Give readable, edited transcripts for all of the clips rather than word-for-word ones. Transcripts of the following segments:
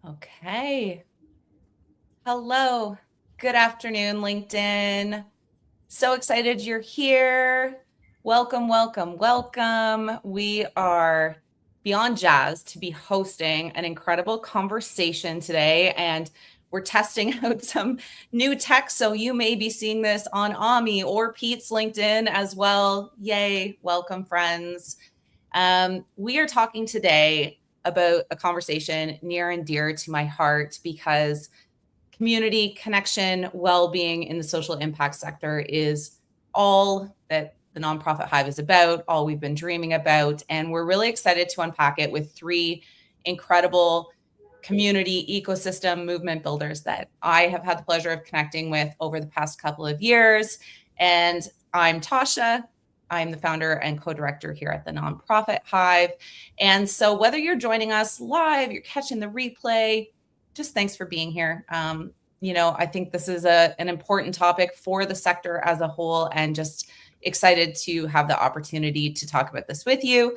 Okay. Hello. Good afternoon, LinkedIn. So excited you're here. Welcome, welcome, welcome. We are beyond jazzed to be hosting an incredible conversation today, and we're testing out some new tech. So you may be seeing this on Ami or Pete's LinkedIn as well. Yay. Welcome, friends. We are talking today about a conversation near and dear to my heart because community, connection, well-being in the social impact sector is all that the nonprofit Hive is about, all we've been dreaming about. And we're really excited to unpack it with three incredible community ecosystem movement builders that I have had the pleasure of connecting with over the past couple of years. And I'm Tasha. I'm the founder and co-director here at the nonprofit Hive. And so whether you're joining us live, you're catching the replay, just thanks for being here. I think this is an important topic for the sector as a whole, and just excited to have the opportunity to talk about this with you.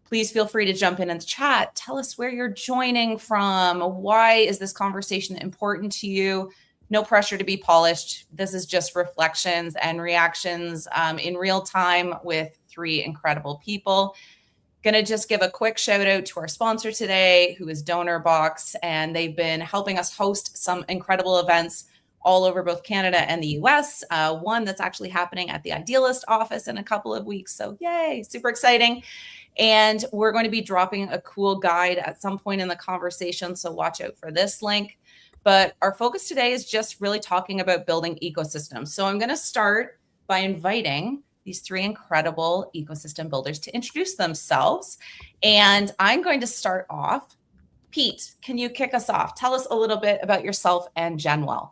Please feel free to jump in the chat. Tell us where you're joining from. Why is this conversation important to you? No pressure to be polished. This is just reflections and reactions in real time with three incredible people. Going to just give a quick shout out to our sponsor today, who is DonorBox, and they've been helping us host some incredible events all over both Canada and the US. One that's actually happening at the Idealist office in a couple of weeks. So yay, super exciting. And we're going to be dropping a cool guide at some point in the conversation, so watch out for this link. But our focus today is just really talking about building ecosystems. So I'm going to start by inviting these three incredible ecosystem builders to introduce themselves. And I'm going to start off. Pete, can you kick us off? Tell us a little bit about yourself and Genwell.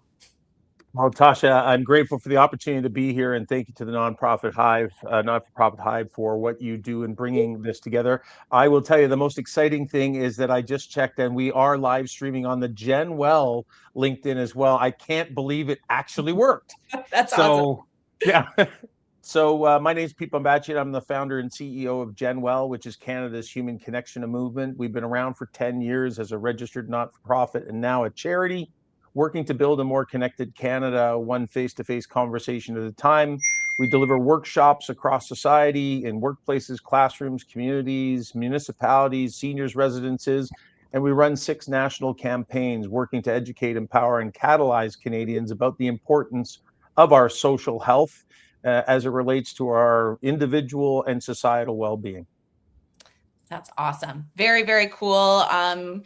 Well, Tasha, I'm grateful for the opportunity to be here, and thank you to the nonprofit Hive, not-for-profit Hive, for what you do in bringing this together. I will tell you the most exciting thing is that I just checked, and we are live streaming on the Genwell LinkedIn as well. I can't believe it actually worked. That's awesome. Yeah. So my name is Pete Bombacian. I'm the founder and CEO of Genwell, which is Canada's Human Connection Movement. We've been around for 10 years as a registered not-for-profit and now a charity, working to build a more connected Canada, one face-to-face conversation at a time. We deliver workshops across society in workplaces, classrooms, communities, municipalities, seniors' residences, and we run 6 national campaigns working to educate, empower, and catalyze Canadians about the importance of our social health as it relates to our individual and societal well-being. That's awesome. Very, very cool. I'm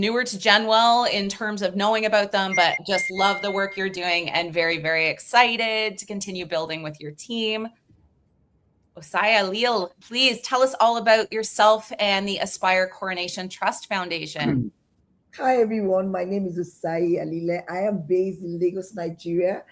newer to Genwell in terms of knowing about them, but just love the work you're doing and very, very excited to continue building with your team. Osaya Leal, please tell us all about yourself and the Aspire Coronation Trust Foundation. Hi, everyone. My name is Osai Alile. I am based in Lagos, Nigeria,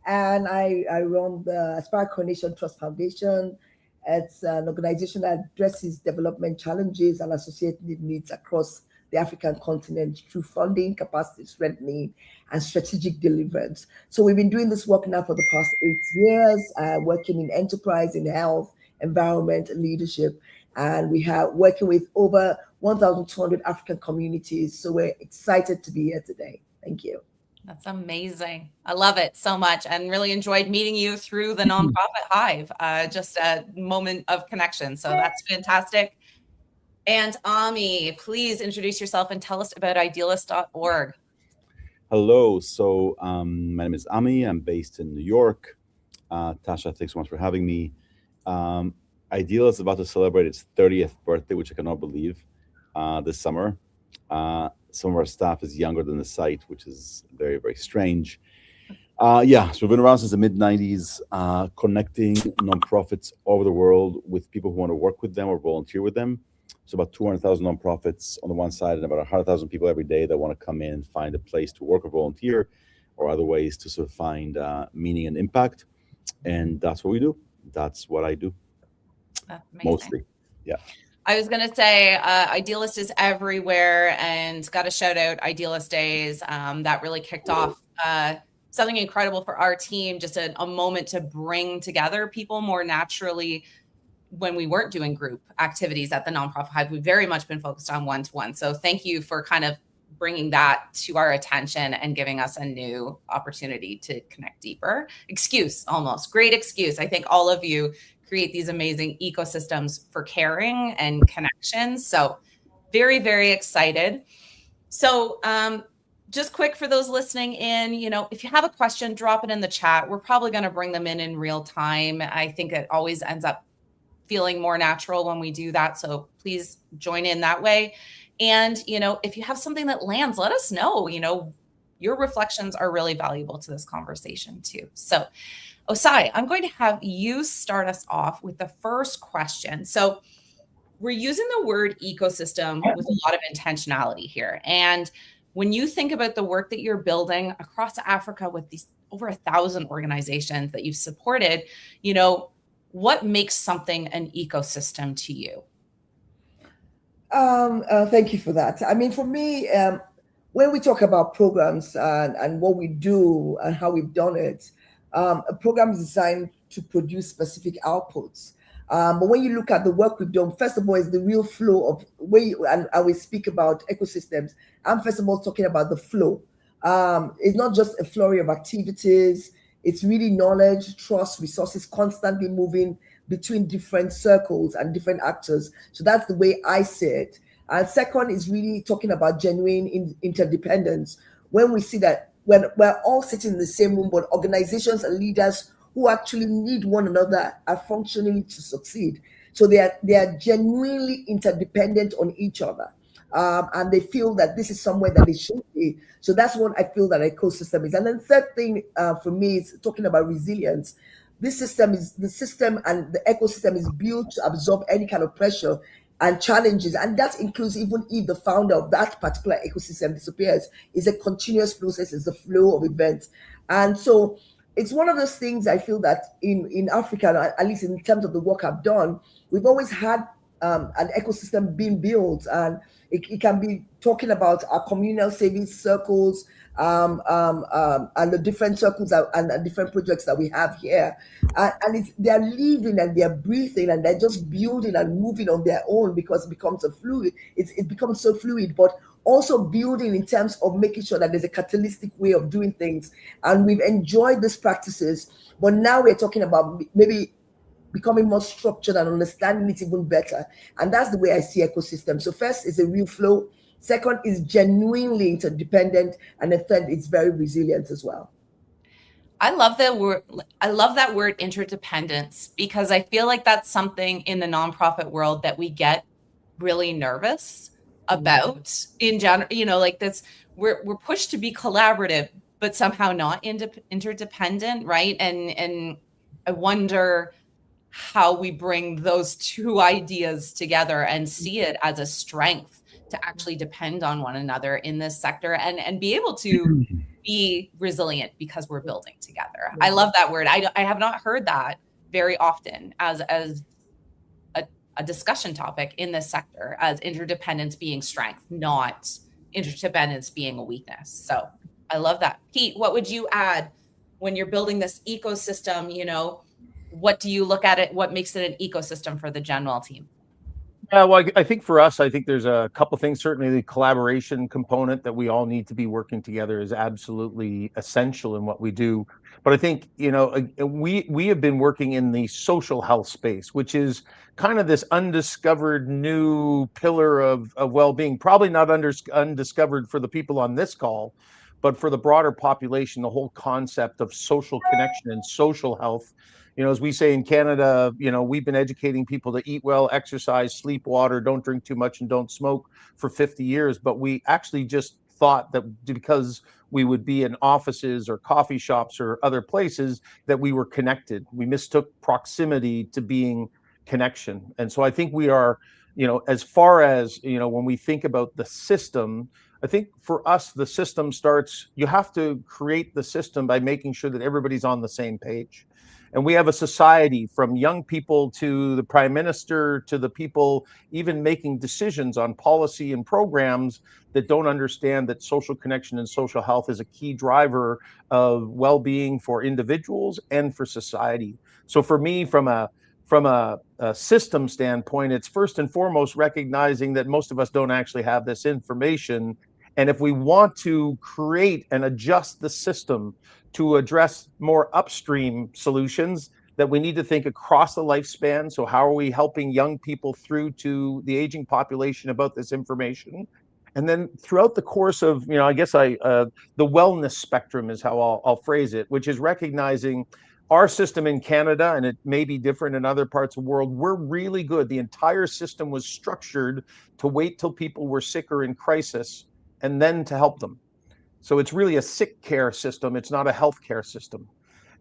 and I run the Aspire Coronation Trust Foundation. It's an organization that addresses development challenges and associated needs across the African continent through funding, capacity strengthening, and strategic deliverance. So we've been doing this work now for the past 8 years, working in enterprise, in health, environment, and leadership. And we have working with over 1,200 African communities. So we're excited to be here today. Thank you. That's amazing. I love it so much and really enjoyed meeting you through the nonprofit Hive. Just a moment of connection. So that's fantastic. And Ami, please introduce yourself and tell us about idealist.org. Hello. So my name is Ami. I'm based in New York. Tasha, thanks so much for having me. Idealist is about to celebrate its 30th birthday, which I cannot believe, this summer. Some of our staff is younger than the site, which is very, very strange. So we've been around since the mid-90s, connecting nonprofits all over the world with people who want to work with them or volunteer with them. So about 200,000 nonprofits on the one side and about 100,000 people every day that want to come in and find a place to work or volunteer or other ways to sort of find meaning and impact. And that's what we do. That's what I do. That's amazing. Mostly. Yeah. I was going to say Idealist is everywhere, and got to shout out Idealist Days. That really kicked off something incredible for our team, just a moment to bring together people more naturally. When we weren't doing group activities at the nonprofit Hive, we've very much been focused on one-to-one. So thank you for kind of bringing that to our attention and giving us a new opportunity to connect deeper. Great excuse. I think all of you create these amazing ecosystems for caring and connections. So very, very excited. So just quick for those listening in, if you have a question, drop it in the chat. We're probably going to bring them in real time. I think it always ends up feeling more natural when we do that. So please join in that way. And, if you have something that lands, let us know. Your reflections are really valuable to this conversation too. So Osai, I'm going to have you start us off with the first question. So we're using the word ecosystem with a lot of intentionality here. And when you think about the work that you're building across Africa with these over 1,000 organizations that you've supported, what makes something an ecosystem to you? Thank you for that. I mean, for me, when we talk about programs and what we do and how we've done it, a program is designed to produce specific outputs. But when you look at the work we've done, first of all, is the real flow of and we speak about ecosystems. I'm first of all talking about the flow. It's not just a flurry of activities. It's really knowledge, trust, resources constantly moving between different circles and different actors. So that's the way I see it. And second is really talking about genuine interdependence. When we see that when we're all sitting in the same room, but organizations and leaders who actually need one another are functioning to succeed. So they are genuinely interdependent on each other. And they feel that this is somewhere that they should be. So that's what I feel that ecosystem is. And then third thing for me is talking about resilience. The system and the ecosystem is built to absorb any kind of pressure and challenges. And that includes even if the founder of that particular ecosystem disappears, it's a continuous process, it's the flow of events. And so it's one of those things I feel that in Africa, at least in terms of the work I've done, we've always had an ecosystem being built, and it can be talking about our communal savings circles and the different circles and the different projects that we have here. And they're living and they're breathing and they're just building and moving on their own because it becomes it becomes so fluid, but also building in terms of making sure that there's a catalytic way of doing things. And we've enjoyed these practices, but now we're talking about maybe becoming more structured and understanding it even better. And that's the way I see ecosystem. So first is a real flow. Second is genuinely interdependent. And the third is very resilient as well. I love that word interdependence, because I feel like that's something in the nonprofit world that we get really nervous about in general. Like this, we're pushed to be collaborative, but somehow not interdependent, right? And I wonder how we bring those two ideas together and see it as a strength to actually depend on one another in this sector and be able to be resilient because we're building together. I love that word. I have not heard that very often as a discussion topic in this sector, as interdependence being strength, not interdependence being a weakness. So I love that. Pete, what would you add when you're building this ecosystem? What do you look at it? What makes it an ecosystem for the GenWell team? Yeah, well, I think for us, I think there's a couple things. Certainly the collaboration component that we all need to be working together is absolutely essential in what we do. But I think, we have been working in the social health space, which is kind of this undiscovered new pillar of well-being, probably not undiscovered for the people on this call, but for the broader population, the whole concept of social connection and social health. As we say in Canada, we've been educating people to eat well, exercise, sleep water, don't drink too much, and don't smoke for 50 years. But we actually just thought that because we would be in offices or coffee shops or other places that we were connected. We mistook proximity to being connection. And so I think we are, as far as, when we think about the system, I think for us, the system starts, you have to create the system by making sure that everybody's on the same page. And we have a society, from young people to the prime minister to the people even making decisions on policy and programs, that don't understand that social connection and social health is a key driver of well-being for individuals and for society. So for me, from a system standpoint, it's first and foremost recognizing that most of us don't actually have this information And if we want to create and adjust the system to address more upstream solutions, that we need to think across the lifespan. So how are we helping young people through to the aging population about this information? And then throughout the course of, I guess the wellness spectrum is how I'll phrase it, which is recognizing our system in Canada, and it may be different in other parts of the world, we're really good. The entire system was structured to wait till people were sick or in crisis and then to help them. So it's really a sick care system. It's not a healthcare system.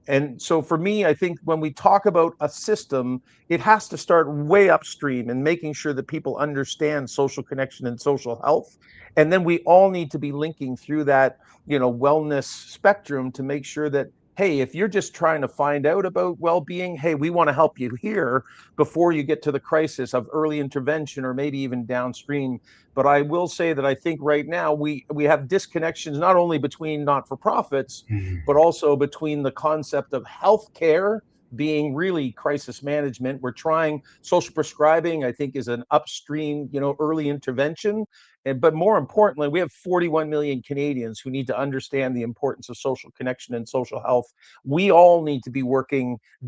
And so for me, I think when we talk about a system, it has to start way upstream and making sure that people understand social connection and social health. And then we all need to be linking through that, wellness spectrum to make sure that, hey, if you're just trying to find out about well-being, hey, we want to help you here before you get to the crisis of early intervention or maybe even downstream. But I will say that I think right now we have disconnections not only between not-for-profits, but also between the concept of healthcare being really crisis management. We're trying social prescribing, I think, is an upstream, early intervention. But more importantly, we have 41 million Canadians who need to understand the importance of social connection and social health. We all need to be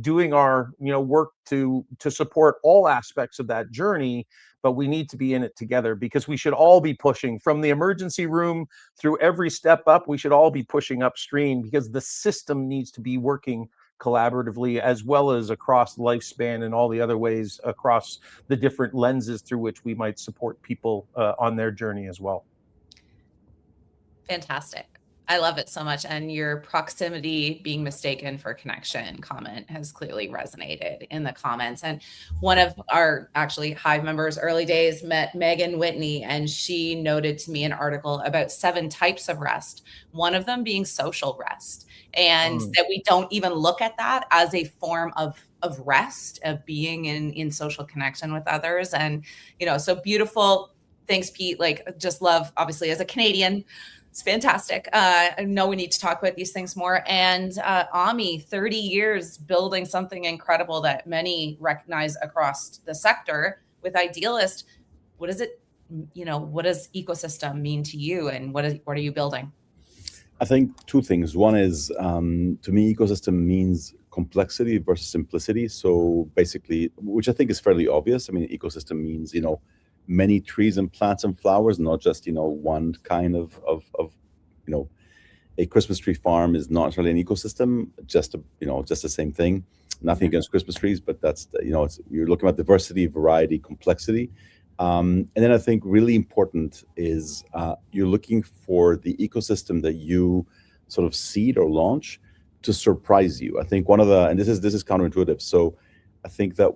doing our, work to support all aspects of that journey, but we need to be in it together because we should all be pushing from the emergency room through every step up. We should all be pushing upstream because the system needs to be working collaboratively as well as across lifespan and all the other ways across the different lenses through which we might support people on their journey as well. Fantastic. I love it so much. And your proximity being mistaken for connection comment has clearly resonated in the comments. And one of our actually Hive members early days met Megan Whitney, and she noted to me an article about 7 types of rest, one of them being social rest, and that we don't even look at that as a form of rest, of being in social connection with others. And, so beautiful. Thanks, Pete. Just love, obviously, as a Canadian, it's fantastic. I know we need to talk about these things more. And Ami, 30 years building something incredible that many recognize across the sector with Idealist. What is it? What does ecosystem mean to you, and what are you building? I think 2 things. One is, to me, ecosystem means complexity versus simplicity. So basically, which I think is fairly obvious. I mean, ecosystem means, many trees and plants and flowers, not just, one kind of a Christmas tree farm is not really an ecosystem, just the same thing. Nothing against Christmas trees, but that's, you're looking at diversity, variety, complexity. And then I think really important is you're looking for the ecosystem that you sort of seed or launch to surprise you. I think and this is counterintuitive. So I think that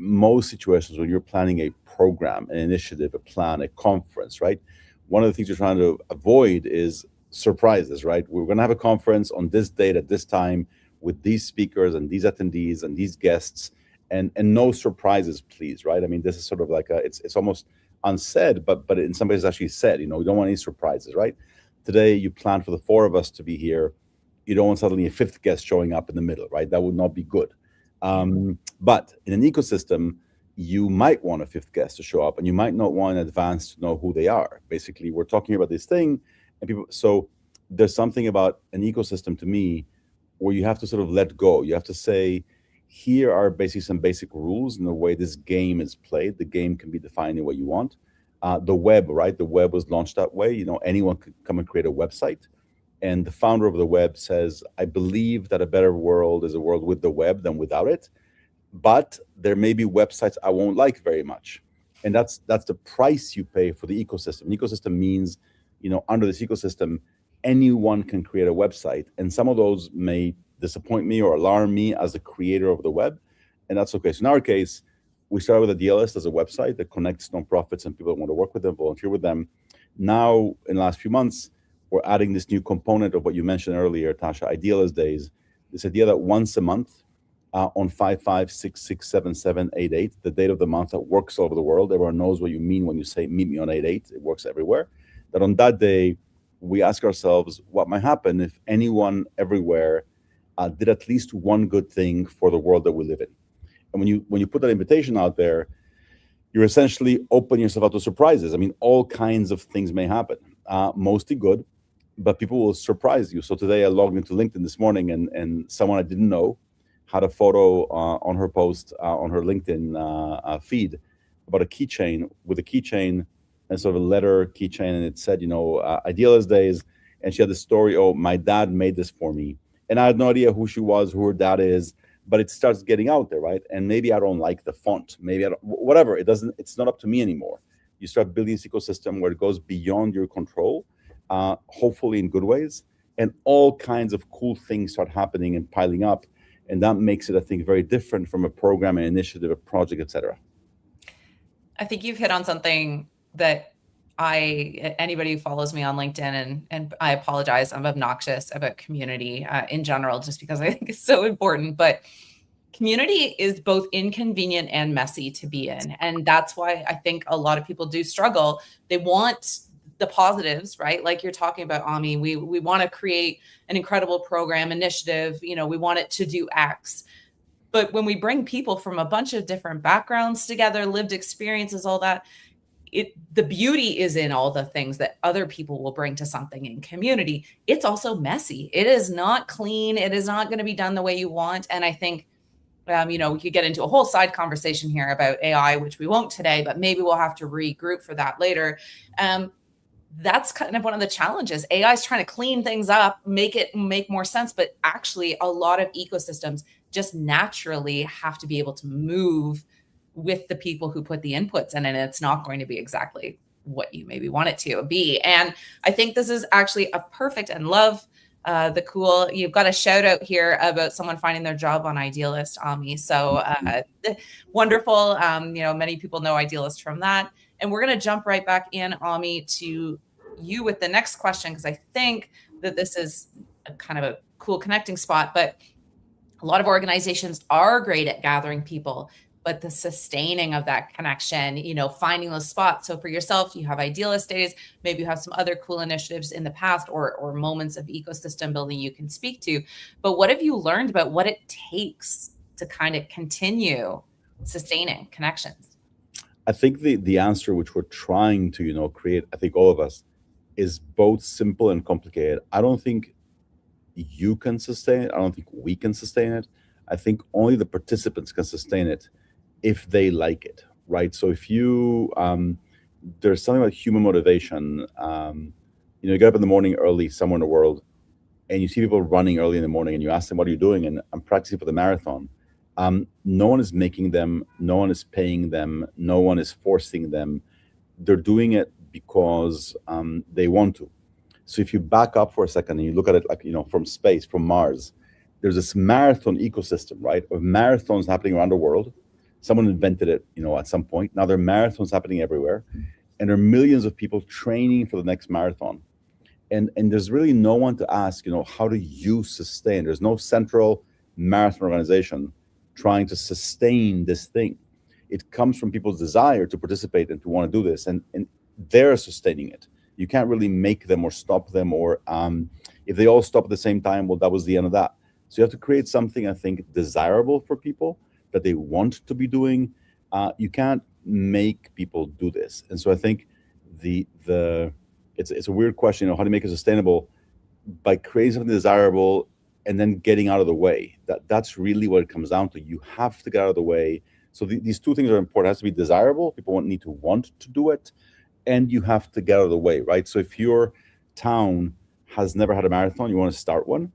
most situations when you're planning a program, an initiative, a plan, a conference, right? One of the things you're trying to avoid is surprises, right? We're going to have a conference on this date at this time with these speakers and these attendees and these guests, and no surprises, please, right? I mean, this is sort of like it's almost unsaid, but in some ways actually said. We don't want any surprises, right? Today you plan for the 4 of us to be here. You don't want suddenly a 5th guest showing up in the middle, right? That would not be good. But in an ecosystem, you might want a 5th guest to show up, and you might not want in advance to know who they are. Basically, we're talking about this thing, and people. So there's something about an ecosystem to me where you have to sort of let go. You have to say, here are basically some basic rules in the way this game is played. The game can be defined in what you want. The web, right? The web was launched that way. Anyone could come and create a website. And the founder of the web says, I believe that a better world is a world with the web than without it. But there may be websites I won't like very much. And that's the price you pay for the ecosystem. An ecosystem means, under this ecosystem, anyone can create a website. And some of those may disappoint me or alarm me as the creator of the web. And that's okay. So in our case, we started with Idealist as a website that connects nonprofits and people that want to work with them, volunteer with them. Now, in the last few months, we're adding this new component of what you mentioned earlier, Tasha, Idealist Days. This idea that once a month, on 5/5/6/6/7/7/8/8, the date of the month that works all over the world. Everyone knows what you mean when you say meet me on 8/8. It works everywhere. That on that day, we ask ourselves what might happen if anyone everywhere did at least one good thing for the world that we live in. And when you put that invitation out there, you're essentially opening yourself up to surprises. I mean, all kinds of things may happen. mostly good, but people will surprise you. So today I logged into LinkedIn this morning, and someone I didn't know had a photo on her post on her LinkedIn feed about a keychain, with a keychain and sort of a letter keychain, and it said, Idealist Days, and she had the story, oh, my dad made this for me, and I had no idea who she was, who her dad is, but it starts getting out there, right? And maybe I don't like the font, maybe I don't, whatever, it's not up to me anymore. You start building this ecosystem where it goes beyond your control, hopefully in good ways, and all kinds of cool things start happening and piling up, and that makes it, I think, very different from a program, an initiative, a project, etc. I think you've hit on something that anybody who follows me on LinkedIn, and I apologize, I'm obnoxious about community in general, just because I think it's so important, but community is both inconvenient and messy to be in. And that's why I think a lot of people do struggle. They want the positives, right? Like you're talking about, Ami, we want to create an incredible program initiative, we want it to do X. But when we bring people from a bunch of different backgrounds together, lived experiences, all that, the beauty is in all the things that other people will bring to something in community. It's also messy. It is not clean. It is not going to be done the way you want. And I think, we could get into a whole side conversation here about AI, which we won't today, but maybe we'll have to regroup for that later. That's kind of one of the challenges. AI is trying to clean things up, make more sense, but actually a lot of ecosystems just naturally have to be able to move with the people who put the inputs in, and it's not going to be exactly what you maybe want it to be. And I think this is actually a perfect, and love the cool, you've got a shout out here about someone finding their job on Idealist, Ami. So wonderful. Many people know Idealist from that. And we're going to jump right back in, Ami, to you with the next question, because I think that this is a kind of a cool connecting spot. But a lot of organizations are great at gathering people, but the sustaining of that connection, finding those spots. So for yourself, you have Idealist Days, maybe you have some other cool initiatives in the past or moments of ecosystem building you can speak to. But what have you learned about what it takes to kind of continue sustaining connections? I think the answer, which we're trying to create, I think all of us, is both simple and complicated. I don't think you can sustain it. I don't think we can sustain it. I think only the participants can sustain it if they like it, right? So if you, there's something about human motivation. You get up in the morning early somewhere in the world, and you see people running early in the morning, and you ask them, what are you doing? And I'm practicing for the marathon. No one is making them, no one is paying them, no one is forcing them. They're doing it because they want to. So if you back up for a second and you look at it like, from space, from Mars, there's this marathon ecosystem, right, of marathons happening around the world. Someone invented it, at some point. Now there are marathons happening everywhere, and there are millions of people training for the next marathon. And there's really no one to ask, how do you sustain? There's no central marathon organization trying to sustain this thing. It comes from people's desire to participate and to want to do this, and they're sustaining it. You can't really make them or stop them, or if they all stop at the same time, well, that was the end of that. So you have to create something, I think, desirable for people that they want to be doing. You can't make people do this. And so I think it's a weird question, how to make it sustainable by creating something desirable and then getting out of the way. That's really what it comes down to. You have to get out of the way. So these two things are important. It has to be desirable. People need to want to do it. And you have to get out of the way, right? So if your town has never had a marathon, you want to start one,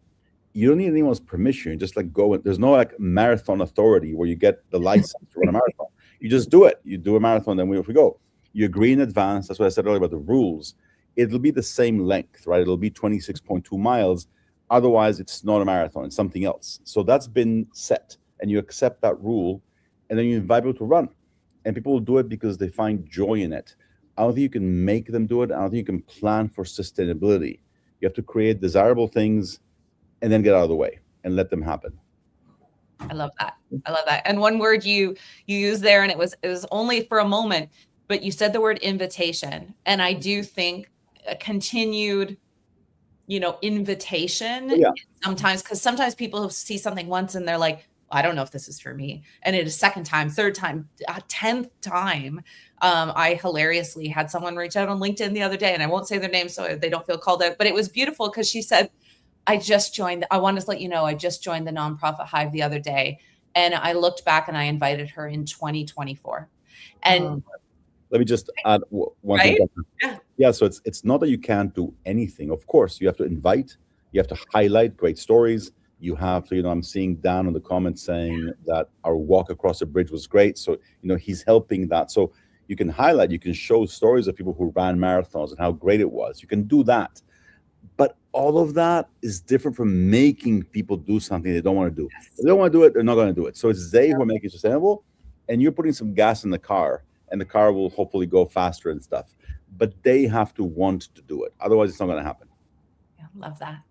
you don't need anyone's permission. You just go. There's no marathon authority where you get the license to run a marathon. You just do it. You do a marathon, then we go. You agree in advance. That's what I said earlier about the rules. It'll be the same length, right? It'll be 26.2 miles. Otherwise, it's not a marathon. It's something else. So that's been set, and you accept that rule, and then you invite people to run. And people will do it because they find joy in it. I don't think you can make them do it. I don't think you can plan for sustainability. You have to create desirable things and then get out of the way and let them happen. I love that. And one word you used there, and it was only for a moment, but you said the word invitation. And I do think a continued, invitation sometimes, because sometimes people see something once and they're like, I don't know if this is for me. And it is second time, third time, 10th time. I hilariously had someone reach out on LinkedIn the other day, and I won't say their name so they don't feel called out, but it was beautiful because she said, I wanted to let you know, I just joined the nonprofit Hive the other day. And I looked back and I invited her in 2024. And let me just add one right? thing. Yeah, so it's not that you can't do anything. Of course, you have to invite, you have to highlight great stories. You have to, I'm seeing Dan in the comments saying that our walk across the bridge was great. So, he's helping that. So you can highlight, you can show stories of people who ran marathons and how great it was. You can do that. But all of that is different from making people do something they don't want to do. If they don't want to do it, they're not going to do it. So it's they who are making it sustainable, and you're putting some gas in the car, and the car will hopefully go faster and stuff. But they have to want to do it. Otherwise, it's not going to happen. Yeah, love that.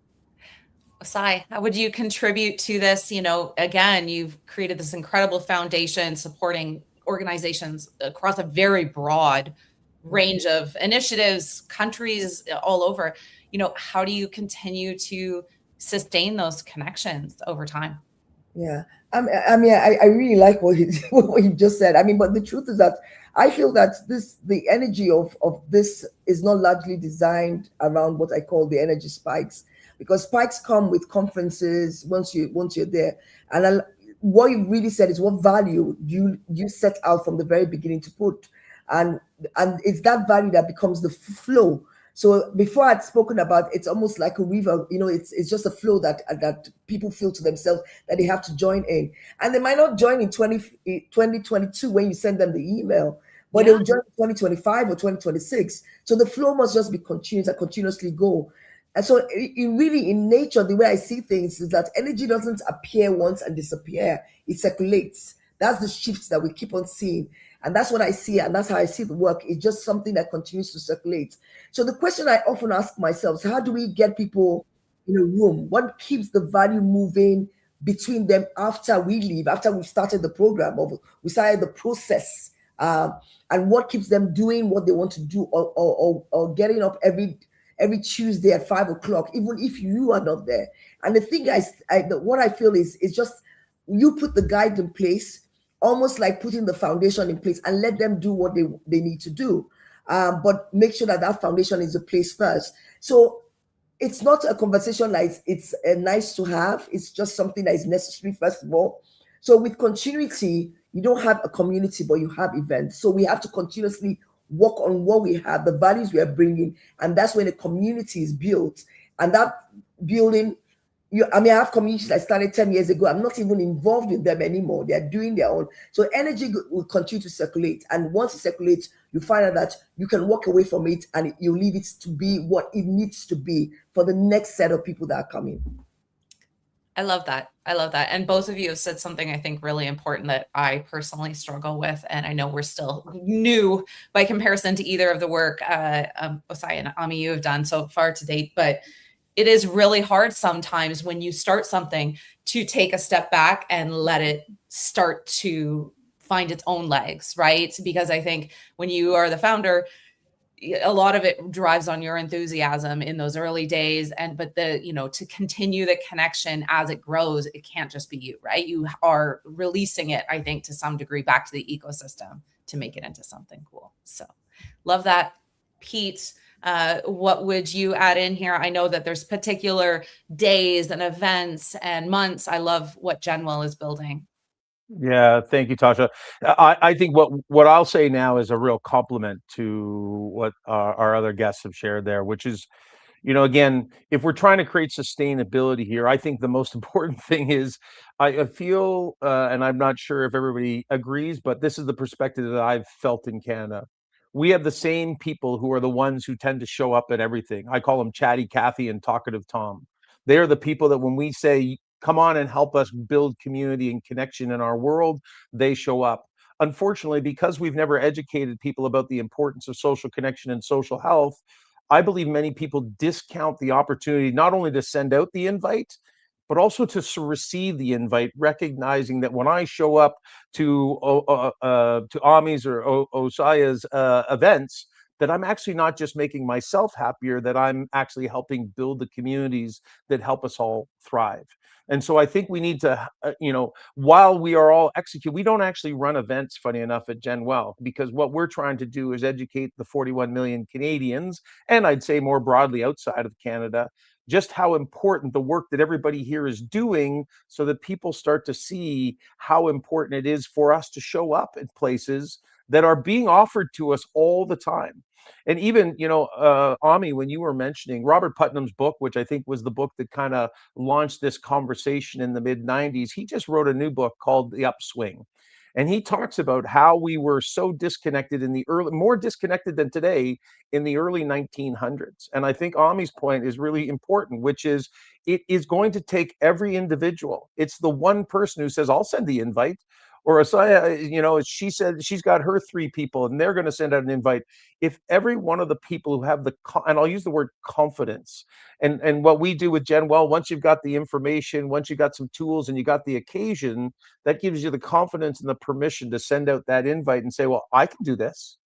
Sai, how would you contribute to this? Again, you've created this incredible foundation supporting organizations across a very broad range of initiatives, countries all over. How do you continue to sustain those connections over time? Yeah. I really like what you just said. But the truth is that I feel that the energy of this is not largely designed around what I call the energy spikes, because spikes come with conferences once you're there. And what you really said is what value you set out from the very beginning to put, and it's that value that becomes the flow. So before I'd spoken about, it's almost like a river, it's just a flow that people feel to themselves that they have to join in. And they might not join in 2022 when you send them the email, but they'll join in 2025 or 2026. So the flow must just be continuous and continuously go. And so really in nature, the way I see things is that energy doesn't appear once and disappear. It circulates. That's the shifts that we keep on seeing. And that's what I see, and that's how I see the work. It's just something that continues to circulate. So the question I often ask myself is, how do we get people in a room? What keeps the value moving between them after we leave, after we started the program, or we started the process, and what keeps them doing what they want to do, or getting up every Tuesday at 5 o'clock, even if you are not there. And the thing what I feel is just you put the guide in place, almost like putting the foundation in place, and let them do what they need to do. But make sure that foundation is in place first. So it's not a conversation like it's nice to have. It's just something that is necessary, first of all. So with continuity, you don't have a community, but you have events. So we have to continuously work on what we have, the values we are bringing. And that's when a community is built. And that building, I have communities I started 10 years ago. I'm not even involved in them anymore. They're doing their own. So energy will continue to circulate. And once it circulates, you find out that you can walk away from it and you leave it to be what it needs to be for the next set of people that are coming. I love that. And both of you have said something I think really important that I personally struggle with. And I know we're still new by comparison to either of the work Osai and Ami you have done so far to date. But it is really hard sometimes when you start something to take a step back and let it start to find its own legs, right? Because I think when you are the founder, a lot of it drives on your enthusiasm in those early days. But to continue the connection as it grows, it can't just be you, right? You are releasing it, I think, to some degree back to the ecosystem to make it into something cool. So love that. Pete, what would you add in here? I know that there's particular days and events and months. I love what Genwell is building. Yeah, thank you, Tasha. I think what I'll say now is a real compliment to what our other guests have shared there, which is, again, if we're trying to create sustainability here, I think the most important thing is I feel, and I'm not sure if everybody agrees, but this is the perspective that I've felt in Canada. We have the same people who are the ones who tend to show up at everything. I call them Chatty Cathy and Talkative Tom. They're the people that when we say, come on and help us build community and connection in our world, they show up. Unfortunately, because we've never educated people about the importance of social connection and social health, I believe many people discount the opportunity not only to send out the invite, but also to receive the invite, recognizing that when I show up to Ami's or Osaya's events, that I'm actually not just making myself happier, that I'm actually helping build the communities that help us all thrive. And so I think we need to, while we are all execute, we don't actually run events, funny enough, at Gen Well, because what we're trying to do is educate the 41 million Canadians, and I'd say more broadly outside of Canada, just how important the work that everybody here is doing, so that people start to see how important it is for us to show up at places that are being offered to us all the time. And even, Ami, when you were mentioning Robert Putnam's book, which I think was the book that kind of launched this conversation in the mid 90s, he just wrote a new book called The Upswing. And he talks about how we were so disconnected in the early, more disconnected than today, in the early 1900s. And I think Ami's point is really important, which is it is going to take every individual. It's the one person who says, I'll send the invite. Or she said she's got her 3 people and they're going to send out an invite. If every one of the people who have and I'll use the word confidence, and what we do with Gen Well, once you've got the information, once you've got some tools and you got the occasion, that gives you the confidence and the permission to send out that invite and say, well, I can do this.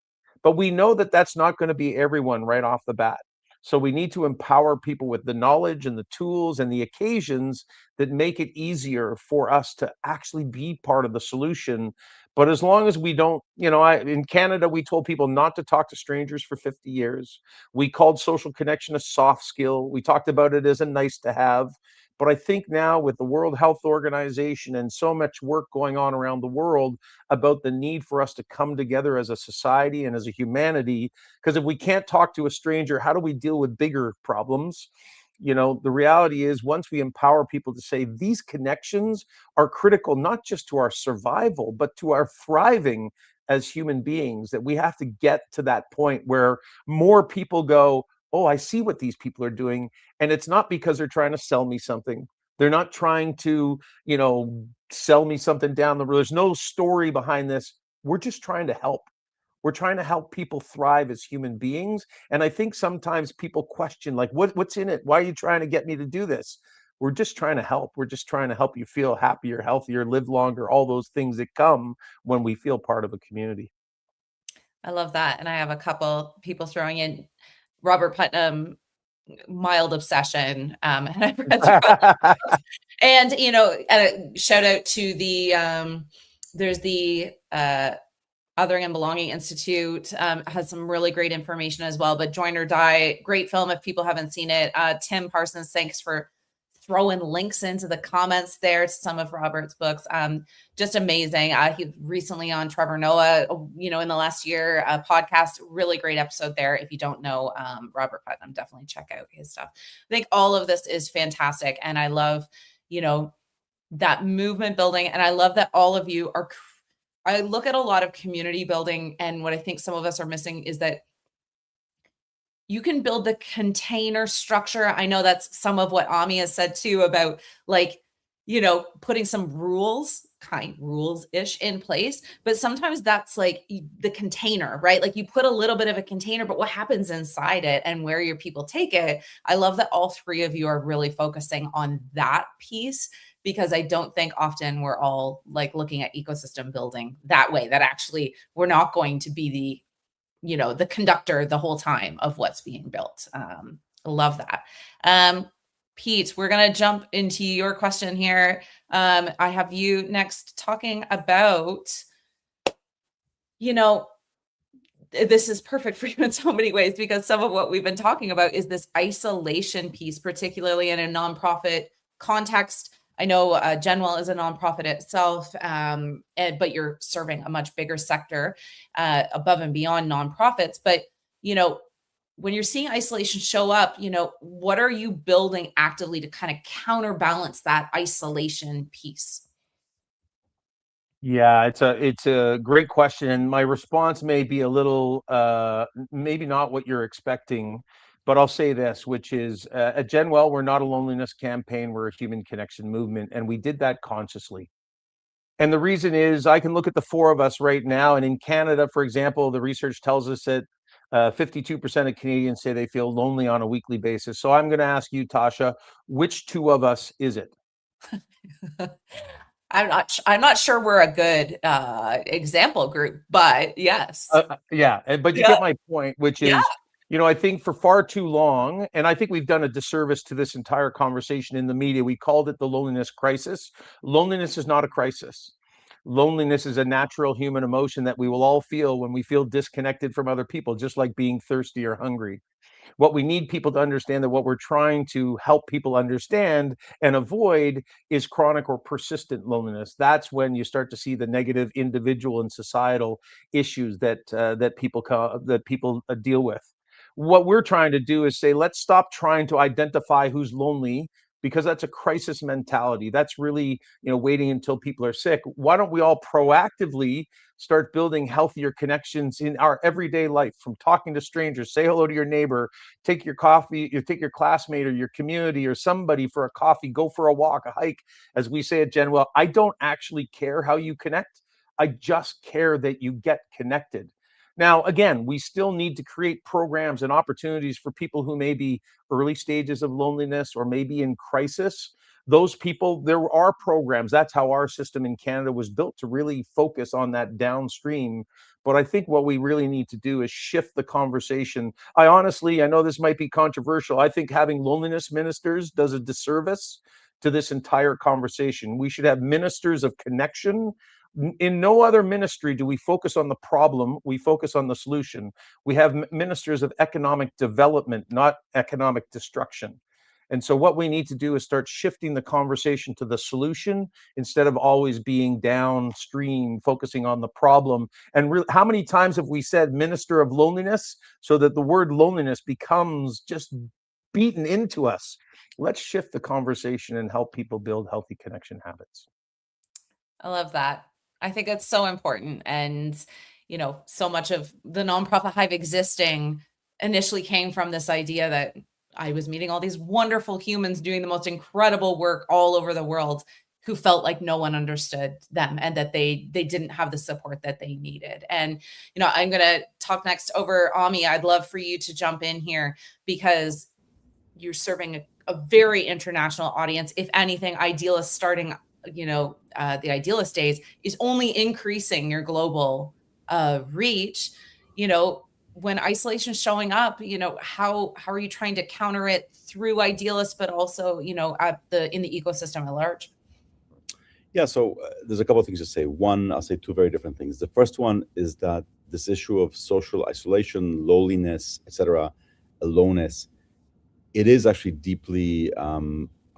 But we know that that's not going to be everyone right off the bat. So we need to empower people with the knowledge and the tools and the occasions that make it easier for us to actually be part of the solution. But as long as we don't, in Canada, we told people not to talk to strangers for 50 years. We called social connection a soft skill. We talked about it as a nice to have. But I think now, with the World Health Organization and so much work going on around the world about the need for us to come together as a society and as a humanity, because if we can't talk to a stranger, how do we deal with bigger problems? The reality is, once we empower people to say these connections are critical, not just to our survival, but to our thriving as human beings, that we have to get to that point where more people go, oh, I see what these people are doing. And it's not because they're trying to sell me something. They're not trying to, sell me something down the road. There's no story behind this. We're just trying to help. We're trying to help people thrive as human beings. And I think sometimes people question, like, what's in it? Why are you trying to get me to do this? We're just trying to help. We're just trying to help you feel happier, healthier, live longer, all those things that come when we feel part of a community. I love that. And I have a couple people throwing in Robert Putnam, mild obsession. And I've read through and, shout out to there's the Othering and Belonging Institute, has some really great information as well, but Join or Die, great film if people haven't seen it. Tim Parsons, thanks for throwing links into the comments there to some of Robert's books. Just amazing. He recently on Trevor Noah, in the last year, podcast, really great episode there. If you don't know Robert Putnam, definitely check out his stuff. I think all of this is fantastic. And I love, that movement building. And I love that all of you are, I look at a lot of community building, and what I think some of us are missing is that you can build the container structure. I know that's some of what Ami has said too about, like, putting some rules-ish in place. But sometimes that's like the container, right? Like you put a little bit of a container, but what happens inside it and where your people take it. I love that all 3 of you are really focusing on that piece, because I don't think often we're all like looking at ecosystem building that way, that actually we're not going to be the conductor the whole time of what's being built. I love that. Pete, we're going to jump into your question here. I have you next talking about, this is perfect for you in so many ways, because some of what we've been talking about is this isolation piece, particularly in a nonprofit context. I know Gen Well is a nonprofit itself, but you're serving a much bigger sector above and beyond nonprofits. But, when you're seeing isolation show up, what are you building actively to kind of counterbalance that isolation piece? Yeah, it's a great question. And my response may be a little, maybe not what you're expecting. But I'll say this, which is at Gen Well, we're not a loneliness campaign, we're a human connection movement. And we did that consciously. And the reason is, I can look at the 4 of us right now. And in Canada, for example, the research tells us that 52% of Canadians say they feel lonely on a weekly basis. So I'm going to ask you, Tasha, which 2 of us is it? I'm not sure we're a good example group, but yes. Yeah, but you Yeah. get my point, which Yeah. is, I think for far too long, and I think we've done a disservice to this entire conversation in the media, we called it the loneliness crisis. Loneliness is not a crisis. Loneliness is a natural human emotion that we will all feel when we feel disconnected from other people, just like being thirsty or hungry. What we need people to understand, that what we're trying to help people understand and avoid, is chronic or persistent loneliness. That's when you start to see the negative individual and societal issues that people deal with. What we're trying to do is say, let's stop trying to identify who's lonely, because that's a crisis mentality. That's really, waiting until people are sick. Why don't we all proactively start building healthier connections in our everyday life, from talking to strangers, say hello to your neighbor, take your coffee, you take your classmate or your community or somebody for a coffee, go for a walk, a hike. As we say at Genwell, I don't actually care how you connect. I just care that you get connected. Now, again, we still need to create programs and opportunities for people who may be early stages of loneliness or maybe in crisis. Those people, there are programs. That's how our system in Canada was built, to really focus on that downstream. But I think what we really need to do is shift the conversation. I know this might be controversial. I think having loneliness ministers does a disservice to this entire conversation. We should have ministers of connection. In no other ministry do we focus on the problem, we focus on the solution. We have ministers of economic development, not economic destruction. And so what we need to do is start shifting the conversation to the solution, instead of always being downstream, focusing on the problem. And how many times have we said minister of loneliness, so that the word loneliness becomes just beaten into us? Let's shift the conversation and help people build healthy connection habits. I love that. I think it's so important. And, so much of the nonprofit Hive existing initially came from this idea that I was meeting all these wonderful humans doing the most incredible work all over the world, who felt like no one understood them, and that they didn't have the support that they needed. And, I'm going to talk next over Ami. I'd love for you to jump in here, because you're serving a very international audience. If anything, Idealist starting, the Idealist days is only increasing your global reach. When isolation is showing up, how are you trying to counter it through Idealist, but also, in the ecosystem at large? Yeah, so there's a couple of things to say. One, I'll say two very different things. The first one is that this issue of social isolation, loneliness, etc., aloneness, it is actually deeply, I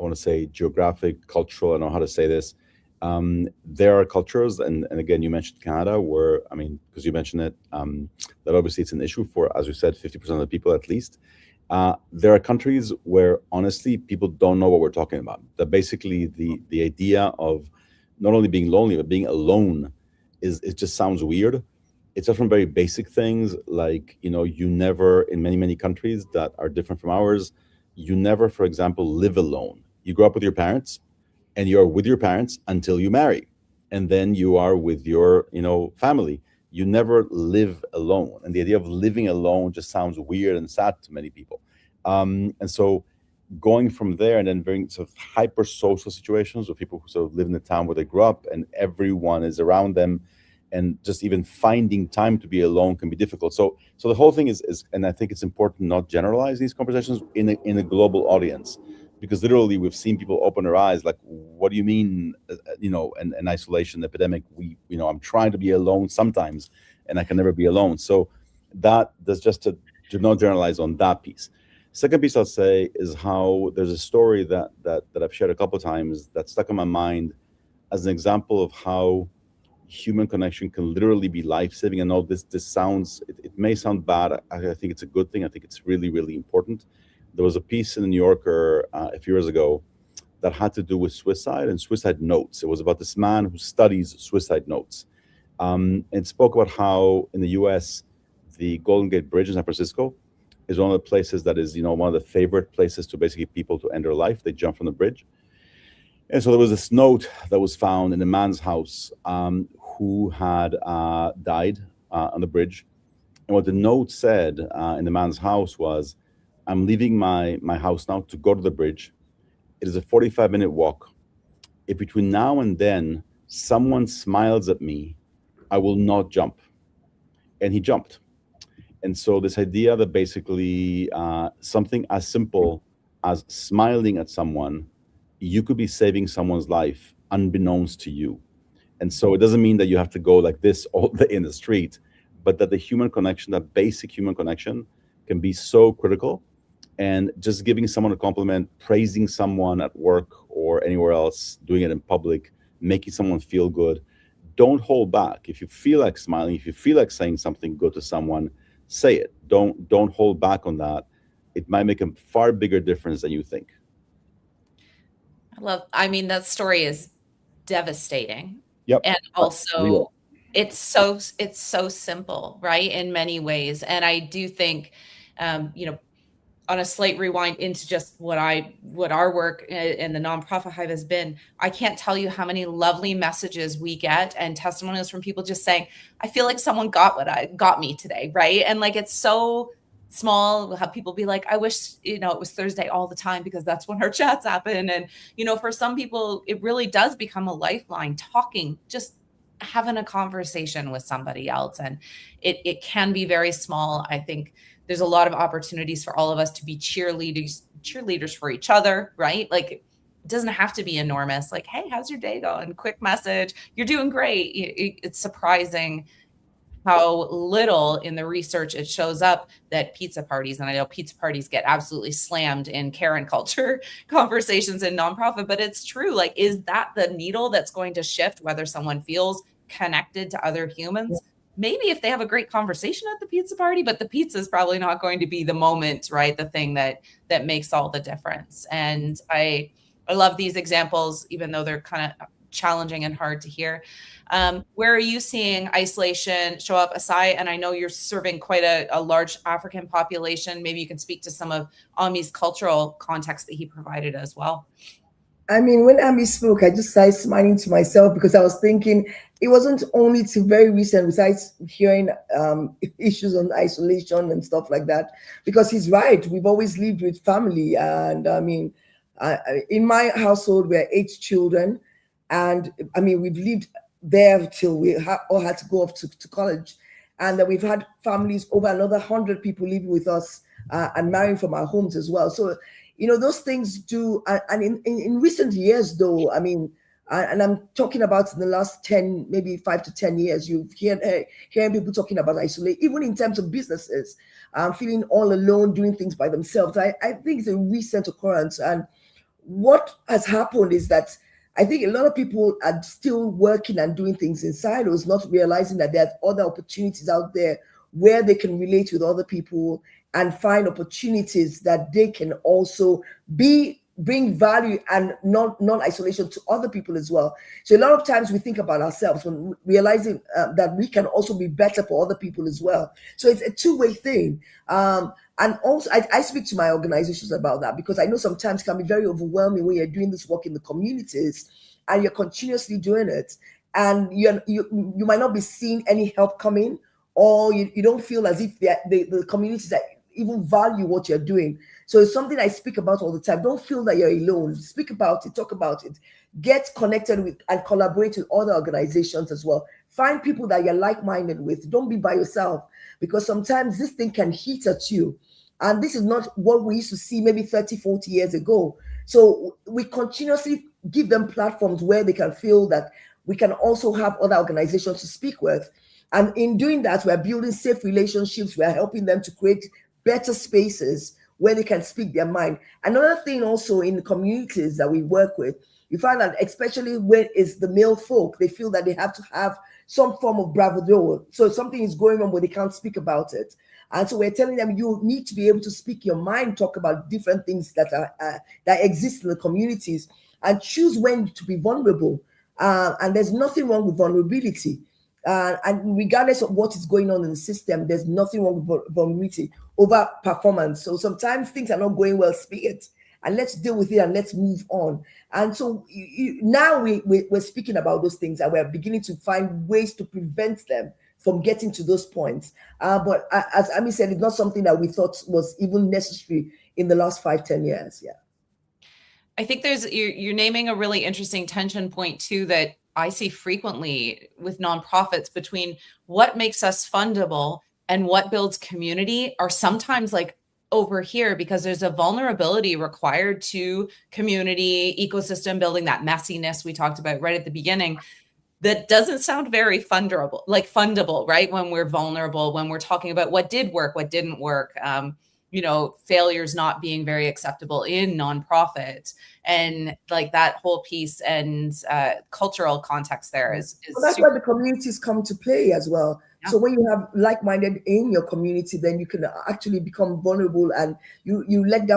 want to say, geographic, cultural. I don't know how to say this. There are cultures, and again, you mentioned Canada, where, because you mentioned it, that obviously it's an issue for, as you said, 50% of the people at least. There are countries where, honestly, people don't know what we're talking about. That basically the idea of not only being lonely, but being alone, it just sounds weird. It's often very basic things like, you never, in many, many countries that are different from ours, you never, for example, live alone. You grow up with your parents, and you're with your parents until you marry. And then you are with your, family. You never live alone. And the idea of living alone just sounds weird and sad to many people. And so going from there, and then very sort of hyper social situations with people who sort of live in the town where they grew up and everyone is around them, and just even finding time to be alone can be difficult. So the whole thing is, and I think it's important not generalize these conversations in a global audience, because literally we've seen people open their eyes like, what do you mean, an isolation epidemic? I'm trying to be alone sometimes, and I can never be alone. So that's just to not generalize on that piece. Second piece I'll say is how there's a story that I've shared a couple of times that stuck in my mind as an example of how human connection can literally be life-saving. I know this sounds, it may sound bad. I think it's a good thing. I think it's really, really important. There was a piece in the New Yorker a few years ago that had to do with suicide and suicide notes. It was about this man who studies suicide notes, and spoke about how in the US, the Golden Gate Bridge in San Francisco is one of the places that is, one of the favorite places to basically people to end their life. They jump from the bridge. And so there was this note that was found in a man's house who had died on the bridge. And what the note said in the man's house was, I'm leaving my house now to go to the bridge. It is a 45-minute walk. if between now and then someone smiles at me, I will not jump. And he jumped. And so this idea that basically something as simple as smiling at someone, you could be saving someone's life unbeknownst to you. And so it doesn't mean that you have to go like this all day in the street, but that the human connection, that basic human connection, can be so critical. And just giving someone a compliment, praising someone at work or anywhere else, doing it in public, making someone feel good. Don't hold back. If you feel like smiling, if you feel like saying something good to someone, say it. Don't hold back on that. It might make a far bigger difference than you think. I mean, that story is devastating. Yep. And also it's so simple, right? In many ways. And I do think, on a slight rewind into just what our work in the nonprofit Hive has been, I can't tell you how many lovely messages we get and testimonials from people just saying, I feel like someone got me today, right? And like, it's so small. We'll have people be like, I wish, it was Thursday all the time because that's when our chats happen. And, for some people, it really does become a lifeline, talking, just having a conversation with somebody else. And it can be very small. I think there's a lot of opportunities for all of us to be cheerleaders for each other, right? Like, it doesn't have to be enormous. Like, hey, how's your day going? Quick message. You're doing great. It's surprising how little in the research it shows up that pizza parties, and I know pizza parties get absolutely slammed in Karen culture conversations in nonprofit, but it's true. Like, is that the needle that's going to shift whether someone feels connected to other humans? Maybe if they have a great conversation at the pizza party, but the pizza is probably not going to be the moment, right? The thing that makes all the difference. And I love these examples, even though they're kind of challenging and hard to hear. Where are you seeing isolation show up, Asai? And I know you're serving quite a large African population. Maybe you can speak to some of Ami's cultural context that he provided as well. I mean, when Ami spoke, I just started smiling to myself because I was thinking it wasn't only till very recent, besides hearing issues on isolation and stuff like that, because he's right. We've always lived with family. And I mean, in my household, we're 8 children. And I mean, we've lived there till we all had to go off to college. And we've had families, over another 100 people living with us and marrying from our homes as well. So, those things do. And in recent years, though, I mean, and I'm talking about in the last 10, maybe 5 to 10 years, you've hearing people talking about isolation, even in terms of businesses, feeling all alone, doing things by themselves. I think it's a recent occurrence. And what has happened is that I think a lot of people are still working and doing things in silos, not realizing that there's other opportunities out there where they can relate with other people and find opportunities that they can also bring value and non-isolation to other people as well. So a lot of times we think about ourselves when realizing that we can also be better for other people as well. So it's a two-way thing. And also I speak to my organizations about that because I know sometimes it can be very overwhelming when you're doing this work in the communities and you're continuously doing it. And you might not be seeing any help coming, or you don't feel as if the communities that even value what you're doing. So it's something I speak about all the time. Don't feel that you're alone. Speak about it, talk about it, get connected with and collaborate with other organizations as well. Find people that you're like-minded with. Don't be by yourself, because sometimes this thing can hit at you. And this is not what we used to see maybe 30, 40 years ago. So we continuously give them platforms where they can feel that we can also have other organizations to speak with. And in doing that, we're building safe relationships. We're helping them to create better spaces where they can speak their mind. Another thing also in the communities that we work with, you find that especially when it's the male folk, they feel that they have to have some form of bravado. So something is going on where they can't speak about it. And so we're telling them you need to be able to speak your mind, talk about different things that are that exist in the communities, and choose when to be vulnerable. And there's nothing wrong with vulnerability. And regardless of what is going on in the system, there's nothing wrong with vulnerability over performance. So sometimes things are not going well, speak it, and let's deal with it and let's move on. And so now we're speaking about those things and we're beginning to find ways to prevent them from getting to those points. But as Ami said, it's not something that we thought was even necessary in the last 5-10 years. Yeah. I think you're naming a really interesting tension point too that I see frequently with nonprofits between what makes us fundable and what builds community are sometimes like over here because there's a vulnerability required to community ecosystem building, that messiness we talked about right at the beginning. That doesn't sound very fundable, right? When we're vulnerable, when we're talking about what did work, what didn't work, failures not being very acceptable in nonprofits, and like that whole piece and cultural context there is well, that's where the communities come to play as well. Yeah. So when you have like-minded in your community, then you can actually become vulnerable, and you let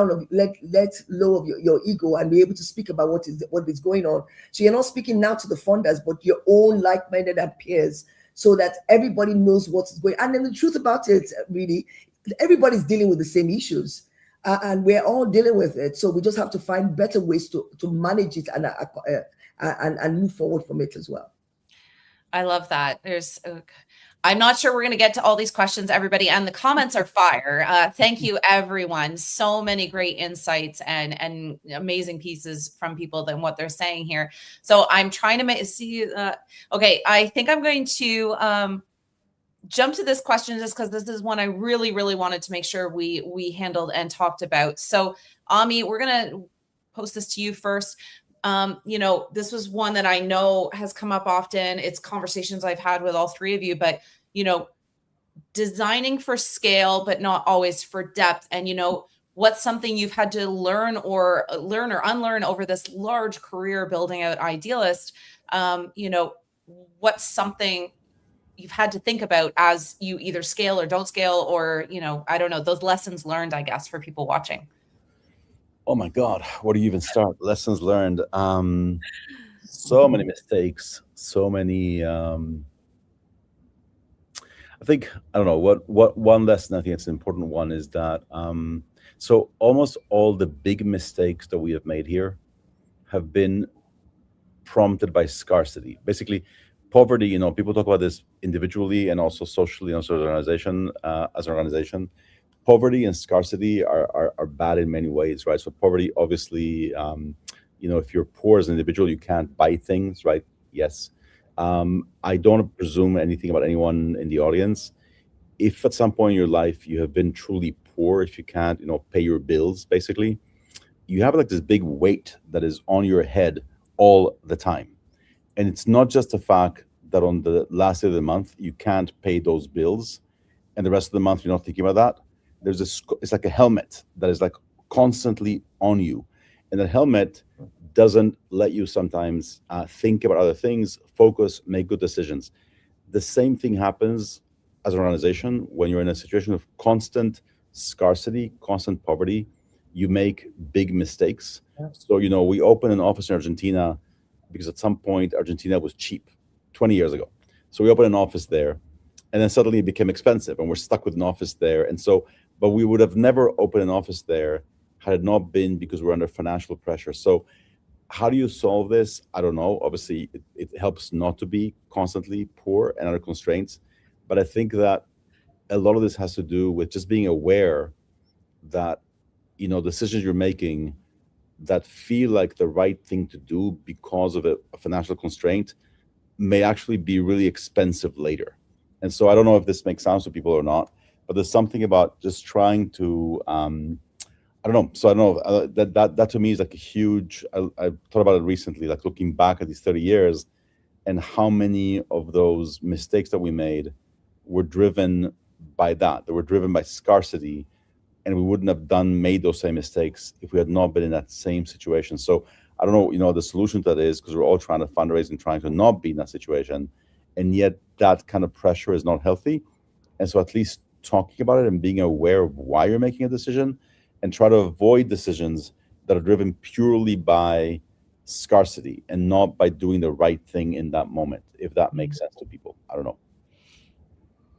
low of your ego and be able to speak about what is going on. So you're not speaking now to the funders, but your own like-minded and peers, so that everybody knows what's going on. And then the truth about it, really, everybody's dealing with the same issues, and we're all dealing with it. So we just have to find better ways to manage it and move forward from it as well. I love that. I'm not sure we're going to get to all these questions, everybody, and the comments are fire. Thank you, everyone. So many great insights and amazing pieces from people than what they're saying here. So I'm trying to see. Okay, I think I'm going to jump to this question just because this is one I really, really wanted to make sure we handled and talked about. So, Ami, we're going to post this to you first. This was one that I know has come up often. It's conversations I've had with all three of you, but, designing for scale, but not always for depth. And, what's something you've had to learn or unlearn over this large career building out Idealist? What's something you've had to think about as you either scale or don't scale, or, I don't know, those lessons learned, I guess, for people watching. Oh my God, where do you even start? Lessons learned. So many mistakes, so many. I think, I don't know, what one lesson I think it's an important one is that, so almost all the big mistakes that we have made here have been prompted by scarcity. Basically, poverty, people talk about this individually and also socially, also as an organization. Poverty and scarcity are bad in many ways, right? So poverty, obviously, if you're poor as an individual, you can't buy things, right? Yes. I don't presume anything about anyone in the audience. If at some point in your life you have been truly poor, if you can't, pay your bills, basically, you have like this big weight that is on your head all the time. And it's not just the fact that on the last day of the month, you can't pay those bills, and the rest of the month, you're not thinking about that. It's like a helmet that is like constantly on you. And that helmet doesn't let you sometimes think about other things, focus, make good decisions. The same thing happens as an organization when you're in a situation of constant scarcity, constant poverty. You make big mistakes. Yeah. So, we opened an office in Argentina because at some point Argentina was cheap 20 years ago. So we opened an office there, and then suddenly it became expensive, and we're stuck with an office there. And so, but we would have never opened an office there had it not been because we're under financial pressure. So how do you solve this? I don't know. Obviously, it helps not to be constantly poor and under constraints. But I think that a lot of this has to do with just being aware that, decisions you're making that feel like the right thing to do because of a financial constraint may actually be really expensive later. And so I don't know if this makes sense to people or not, but there's something about just trying to, I don't know. So I don't know, that to me is like a huge, I thought about it recently, like looking back at these 30 years and how many of those mistakes that we made were driven by that. They were driven by scarcity, and we wouldn't have made those same mistakes if we had not been in that same situation. So I don't know, the solution to that is, because we're all trying to fundraise and trying to not be in that situation, and yet that kind of pressure is not healthy. And so at least talking about it and being aware of why you're making a decision, and try to avoid decisions that are driven purely by scarcity and not by doing the right thing in that moment, if that makes sense to people. I don't know.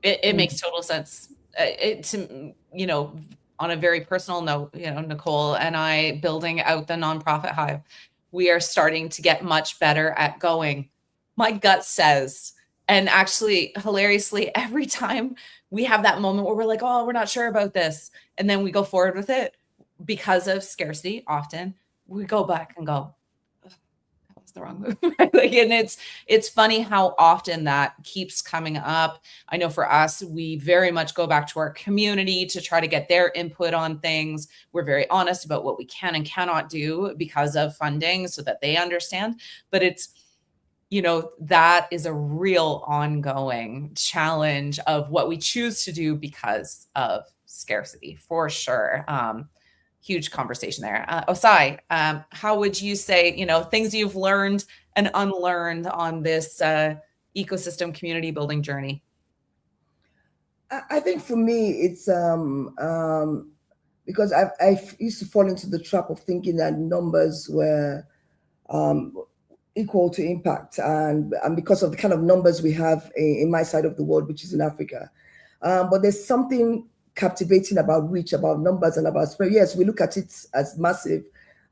It makes total sense. On a very personal note, Nicole and I building out the nonprofit Hive, we are starting to get much better at going, my gut says. And actually, hilariously, every time we have that moment where we're like, oh, we're not sure about this, and then we go forward with it because of scarcity often, we go back and go, that was the wrong move. Like, and it's funny how often that keeps coming up. I know for us, we very much go back to our community to try to get their input on things. We're very honest about what we can and cannot do because of funding so that they understand. But it's, that is a real ongoing challenge of what we choose to do because of scarcity, for sure. Huge conversation there. Osai, how would you say, things you've learned and unlearned on this ecosystem community building journey? I think for me, it's because I used to fall into the trap of thinking that numbers were equal to impact, and because of the kind of numbers we have in my side of the world, which is in Africa. But there's something captivating about reach, about numbers, and about spread. Yes, we look at it as massive.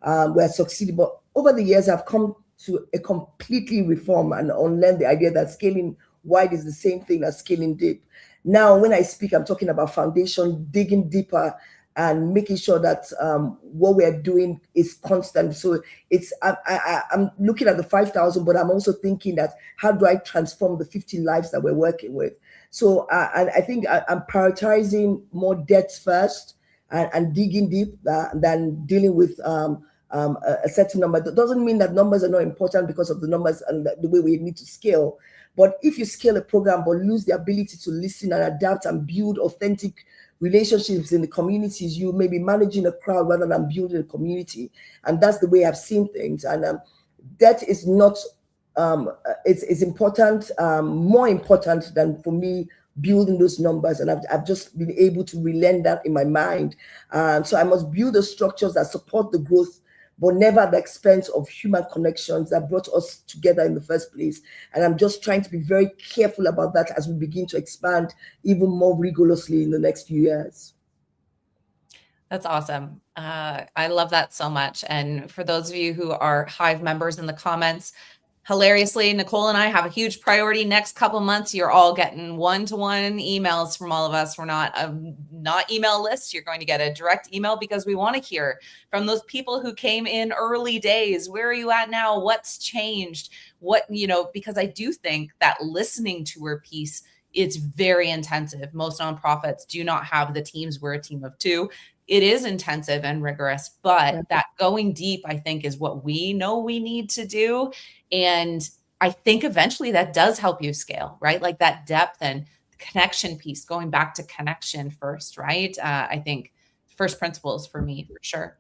We're succeeding, but over the years, I've come to a completely reform and unlearn the idea that scaling wide is the same thing as scaling deep. Now, when I speak, I'm talking about foundation, digging deeper, and making sure that what we're doing is constant. So it's I'm looking at the 5,000, but I'm also thinking that how do I transform the 50 lives that we're working with? So I think I'm prioritizing more depth first and digging deep than dealing with a certain number. That doesn't mean that numbers are not important because of the numbers and the way we need to scale. But if you scale a program but lose the ability to listen and adapt and build authentic relationships in the communities, you may be managing a crowd rather than building a community. And that's the way I've seen things. And that is not, it's important, more important than for me building those numbers. And I've just been able to relearn that in my mind. So I must build the structures that support the growth, but never at the expense of human connections that brought us together in the first place. And I'm just trying to be very careful about that as we begin to expand even more rigorously in the next few years. That's awesome. I love that so much. And for those of you who are Hive members in the comments, hilariously, Nicole and I have a huge priority. Next couple months, you're all getting one-to-one emails from all of us. We're not email lists. You're going to get a direct email because we want to hear from those people who came in early days. Where are you at now? What's changed? Because I do think that listening to her piece, it's very intensive. Most nonprofits do not have the teams. We're a team of 2. It is intensive and rigorous, but that going deep, I think, is what we know we need to do. And I think eventually that does help you scale, right? Like that depth and connection piece, going back to connection first, right? I think first principles for me, for sure.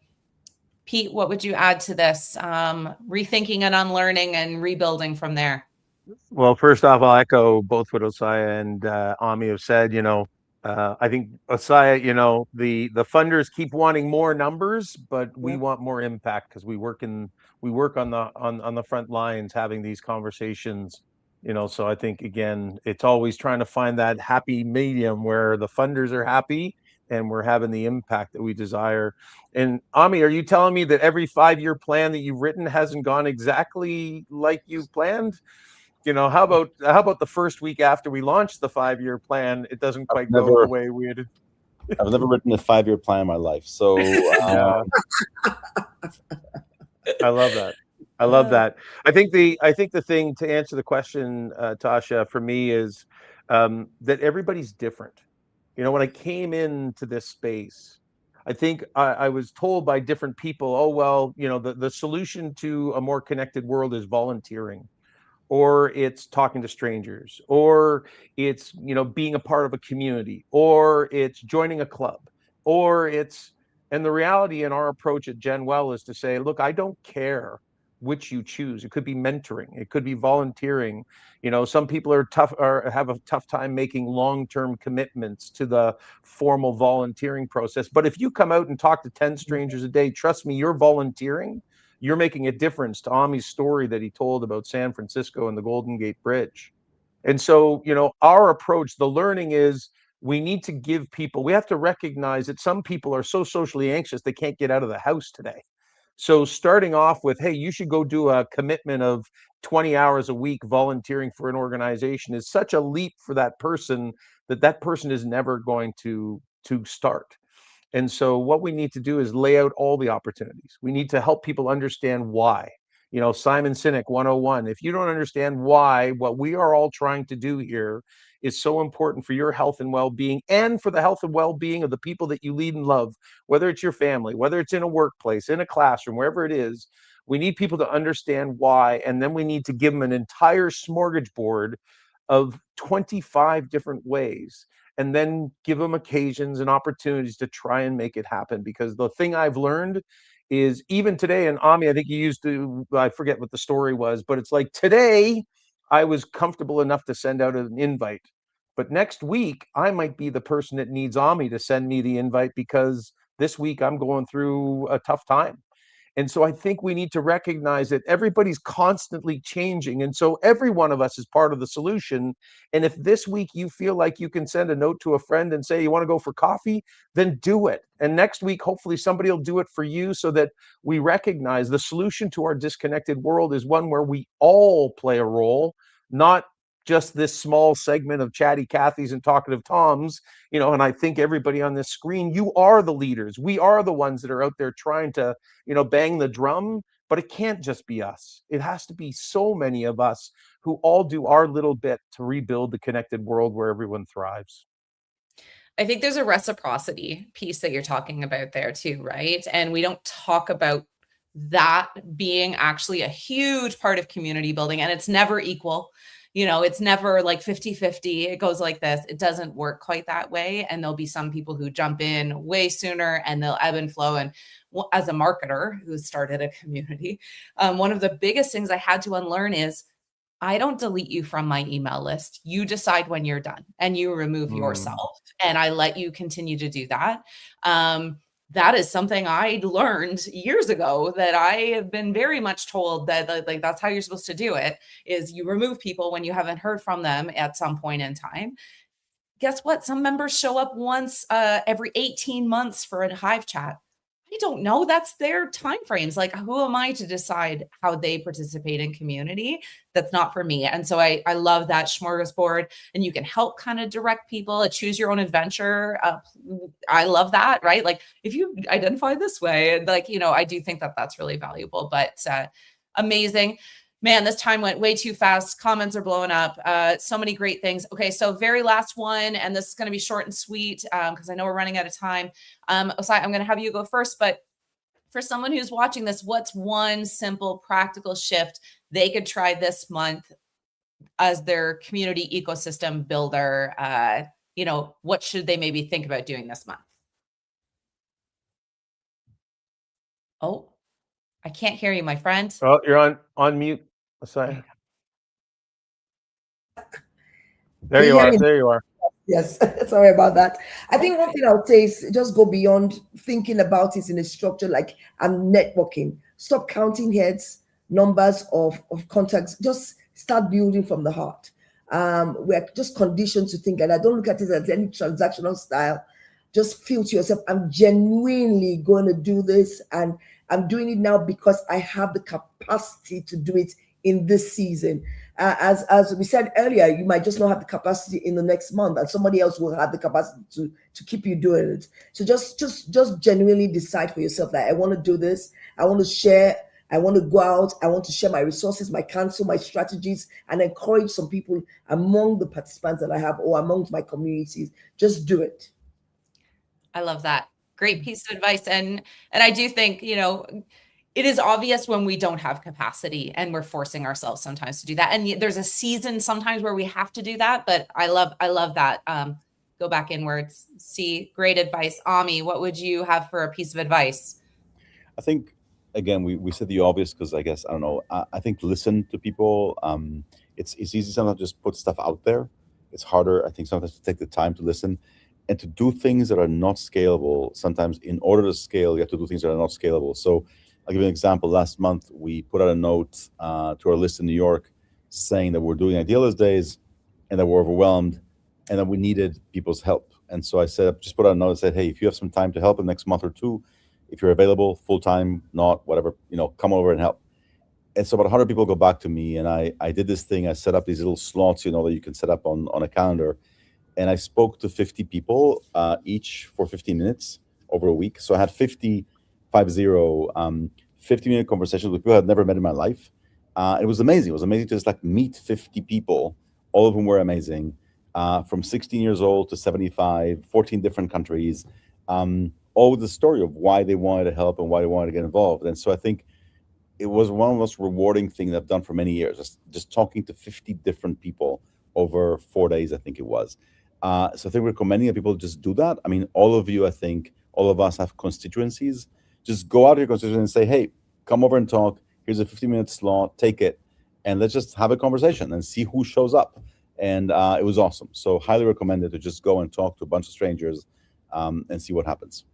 Pete, what would you add to this? Rethinking and unlearning and rebuilding from there. Well, first off, I'll echo both what Osaya and Ami have said. I think Osaya, the funders keep wanting more numbers, but we want more impact because we work on the front lines having these conversations. So I think again, it's always trying to find that happy medium where the funders are happy and we're having the impact that we desire. And Ami, are you telling me that every 5-year plan that you've written hasn't gone exactly like you planned? How about the first week after we launched the 5-year plan, it doesn't quite go the way we had. I've never written a 5-year plan in my life. So yeah. I love that. I love that. I think the thing to answer the question, Tasha, for me is that everybody's different. When I came into this space, I think I was told by different people, oh, well, the solution to a more connected world is volunteering, or it's talking to strangers, or it's being a part of a community, or it's joining a club, and the reality in our approach at GenWell is to say, look, I don't care which you choose. It could be mentoring, it could be volunteering. Some people are tough or have a tough time making long-term commitments to the formal volunteering process, but if you come out and talk to 10 strangers a day, trust me, you're volunteering. You're making a difference to Ami's story that he told about San Francisco and the Golden Gate Bridge. And so, our approach, the learning is we need to give people, we have to recognize that some people are so socially anxious they can't get out of the house today. So starting off with, hey, you should go do a commitment of 20 hours a week volunteering for an organization is such a leap for that person that person is never going to start. And so what we need to do is lay out all the opportunities. We need to help people understand why. Simon Sinek 101, if you don't understand why what we are all trying to do here is so important for your health and well-being and for the health and well-being of the people that you lead and love, whether it's your family, whether it's in a workplace, in a classroom, wherever it is, we need people to understand why, and then we need to give them an entire smorgasbord of 25 different ways, and then give them occasions and opportunities to try and make it happen. Because the thing I've learned is, even today, and Ami, I think you used to, I forget what the story was, but it's like, today I was comfortable enough to send out an invite. But next week, I might be the person that needs Ami to send me the invite because this week I'm going through a tough time. And so I think we need to recognize that everybody's constantly changing. And so every one of us is part of the solution. And if this week you feel like you can send a note to a friend and say, you want to go for coffee, then do it. And next week, hopefully somebody will do it for you, so that we recognize the solution to our disconnected world is one where we all play a role, not just this small segment of chatty Cathys and talkative Toms. And I think everybody on this screen, you are the leaders. We are the ones that are out there trying to, bang the drum, but it can't just be us. It has to be so many of us who all do our little bit to rebuild the connected world where everyone thrives. I think there's a reciprocity piece that you're talking about there too, right? And we don't talk about that being actually a huge part of community building, and it's never equal. It's never like 50-50. It goes like this. It doesn't work quite that way. And there'll be some people who jump in way sooner, and they'll ebb and flow. And as a marketer who started a community, one of the biggest things I had to unlearn is, I don't delete you from my email list. You decide when you're done and you remove yourself, and I let you continue to do that. That is something I learned years ago, that I have been very much told that like that's how you're supposed to do it, is you remove people when you haven't heard from them at some point in time. Guess what? Some members show up once every 18 months for a Hive chat. I don't know. That's their timeframes. Like, who am I to decide how they participate in community? That's not for me. And so I love that smorgasbord, and you can help kind of direct people, choose your own adventure. I love that, right? Like, if you identify this way, like, I do think that that's really valuable, but amazing. Man, this time went way too fast. Comments are blowing up. So many great things. Okay, so very last one, and this is going to be short and sweet because I know we're running out of time. Osai, I'm going to have you go first, but for someone who's watching this, what's one simple, practical shift they could try this month as their community ecosystem builder? What should they maybe think about doing this month? Oh, I can't hear you, my friend. Oh, you're on mute. Aside. There you are. There you are. Yes, sorry about that. I think one thing I would say is just go beyond thinking about it in a structure like I'm networking. Stop counting heads, numbers of contacts. Just start building from the heart. We're just conditioned to think, and I don't look at it as any transactional style. Just feel to yourself, I'm genuinely going to do this, and I'm doing it now because I have the capacity to do it in this season. As we said earlier, you might just not have the capacity in the next month, and somebody else will have the capacity to keep you doing it. So just genuinely decide for yourself that I want to do this. I want to share. I want to go out. I want to share my resources, my counsel, my strategies, and encourage some people among the participants that I have or amongst my communities. Just do it. I love that. Great piece of advice. And I do think, it is obvious when we don't have capacity and we're forcing ourselves sometimes to do that. And there's a season sometimes where we have to do that, but I love that. Go back inwards. See, great advice. Ami, what would you have for a piece of advice? I think, again, we said the obvious because I guess, I don't know, I think listen to people. It's easy sometimes to just put stuff out there. It's harder, I think, sometimes to take the time to listen and to do things that are not scalable. Sometimes in order to scale, you have to do things that are not scalable. So I'll give you an example. Last month, we put out a note to our list in New York saying that we're doing Idealist Days and that we're overwhelmed and that we needed people's help. And so I said, just put out a note and said, hey, if you have some time to help in the next month or two, if you're available, full-time, not whatever, come over and help. And so about 100 people go back to me, and I did this thing. I set up these little slots, that you can set up on a calendar. And I spoke to 50 people, each for 15 minutes over a week. So I had 50-minute conversations with people I'd never met in my life. It was amazing. It was amazing to just like meet 50 people, all of whom were amazing, from 16 years old to 75, 14 different countries, all with the story of why they wanted to help and why they wanted to get involved. And so I think it was one of the most rewarding things I've done for many years, just talking to 50 different people over 4 days, I think it was. So I think recommending that people just do that. I mean, all of you, I think, all of us have constituencies. Just go out to your constituency and say, hey, come over and talk. Here's a 50-minute slot, take it, and let's just have a conversation and see who shows up. And it was awesome. So highly recommended to just go and talk to a bunch of strangers and see what happens.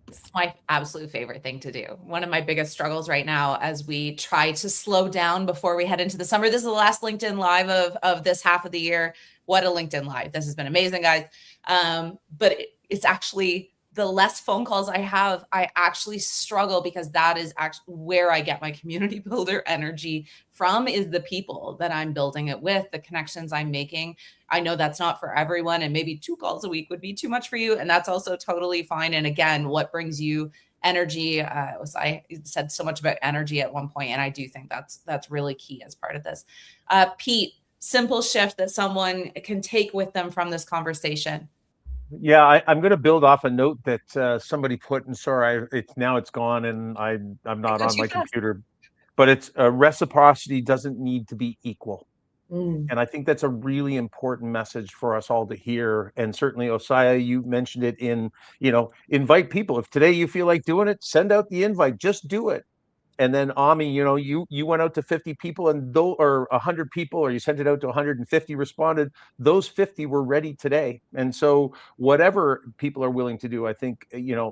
It's my absolute favorite thing to do. One of my biggest struggles right now as we try to slow down before we head into the summer. This is the last LinkedIn Live of this half of the year. What a LinkedIn Live. This has been amazing, guys. But it's actually the less phone calls I have, I actually struggle because that is actually where I get my community builder energy from, is the people that I'm building it with, the connections I'm making. I know that's not for everyone, and maybe 2 calls a week would be too much for you, and that's also totally fine. And again, what brings you energy? I said so much about energy at one point, and I do think that's really key as part of this. Pete, simple shift that someone can take with them from this conversation. Yeah, I'm going to build off a note that somebody put, and sorry, it's gone, and I'm not on my computer, but it's reciprocity doesn't need to be equal. And I think that's a really important message for us all to hear. And certainly, Osaya, you mentioned it in, invite people. If today you feel like doing it, send out the invite, just do it. And then Ami, you went out to 50 people or 100 people, or you sent it out to 150 responded. Those 50 were ready today. And so whatever people are willing to do, I think,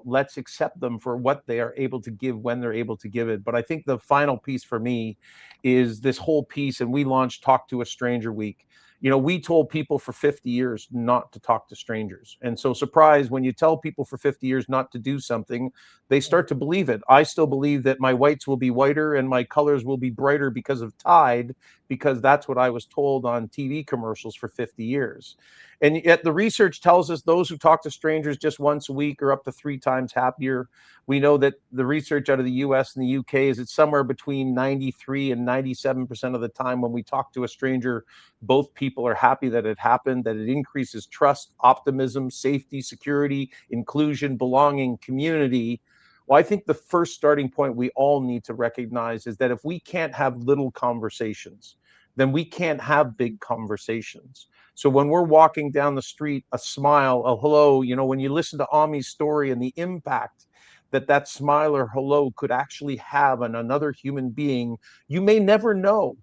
let's accept them for what they are able to give when they're able to give it. But I think the final piece for me is this whole piece, and we launched Talk to a Stranger Week. We told people for 50 years not to talk to strangers. And so surprise, when you tell people for 50 years not to do something, they start to believe it. I still believe that my whites will be whiter and my colors will be brighter because of Tide, because that's what I was told on TV commercials for 50 years. And yet the research tells us those who talk to strangers just once a week are up to 3 times happier. We know that the research out of the US and the UK is it's somewhere between 93 and 97% of the time when we talk to a stranger, both people are happy that it happened, that it increases trust, optimism, safety, security, inclusion, belonging, community. Well, I think the first starting point we all need to recognize is that if we can't have little conversations, then we can't have big conversations. So when we're walking down the street, a smile, a hello, when you listen to Ami's story and the impact that smile or hello could actually have on another human being, you may never know.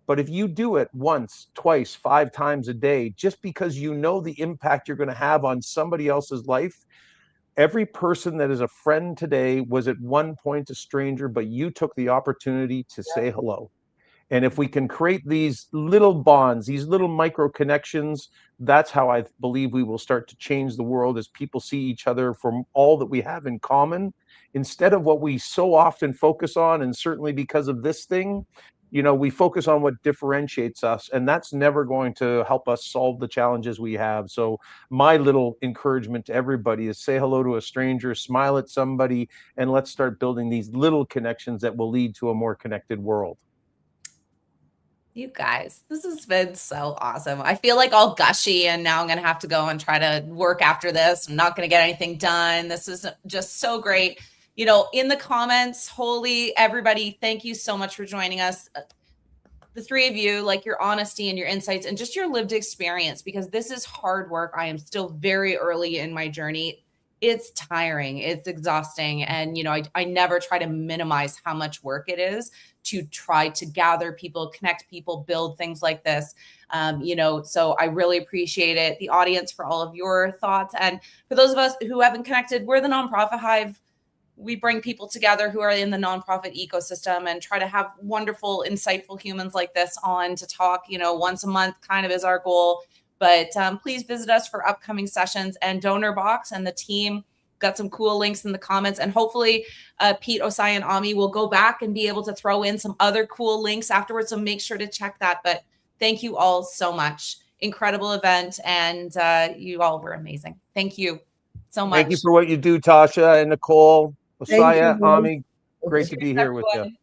But if you do it once, twice, 5 times a day, just because you know the impact you're going to have on somebody else's life, every person that is a friend today was at one point a stranger, but you took the opportunity to say hello. And if we can create these little bonds, these little micro connections, that's how I believe we will start to change the world, as people see each other from all that we have in common, instead of what we so often focus on. And certainly because of this thing, we focus on what differentiates us, and that's never going to help us solve the challenges we have. So my little encouragement to everybody is say hello to a stranger, smile at somebody, and let's start building these little connections that will lead to a more connected world. You guys, this has been so awesome. I feel like all gushy, and now I'm going to have to go and try to work after this. I'm not going to get anything done. This is just so great. In the comments, holy everybody, thank you so much for joining us. The 3 of you, like your honesty and your insights and just your lived experience, because this is hard work. I am still very early in my journey. It's tiring, it's exhausting. And, I never try to minimize how much work it is to try to gather people, connect people, build things like this. So I really appreciate it. The audience for all of your thoughts. And for those of us who haven't connected, we're the Nonprofit Hive. We bring people together who are in the nonprofit ecosystem and try to have wonderful, insightful humans like this on to talk, once a month kind of is our goal. But please visit us for upcoming sessions, and Donor Box and the team got some cool links in the comments. And hopefully Pete, Osaya, and Ami will go back and be able to throw in some other cool links afterwards. So make sure to check that. But thank you all so much. Incredible event. And you all were amazing. Thank you. so much. Thank you for what you do, Tasha and Nicole, Thank you, Osaya, Mom. Ami. Great to be here with you. Everyone.